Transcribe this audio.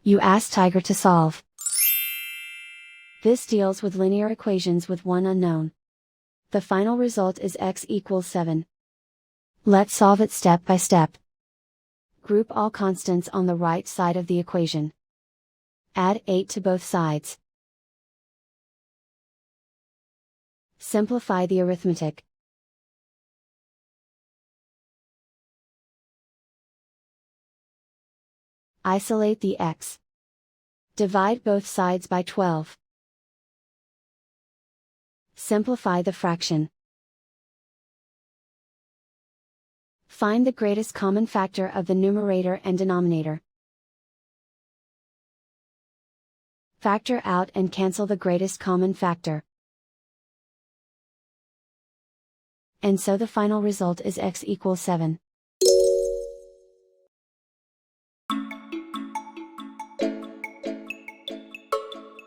You ask Tiger to solve. This deals with linear equations with one unknown. The final result is x equals 7. Let's solve it step by step. Group all constants on the right side of the equation. Add 8 to both sides. Simplify the arithmetic. Isolate the x. Divide both sides by 12. Simplify the fraction. Find the greatest common factor of the numerator and denominator. Factor out and cancel the greatest common factor. And so the final result is x equals 7.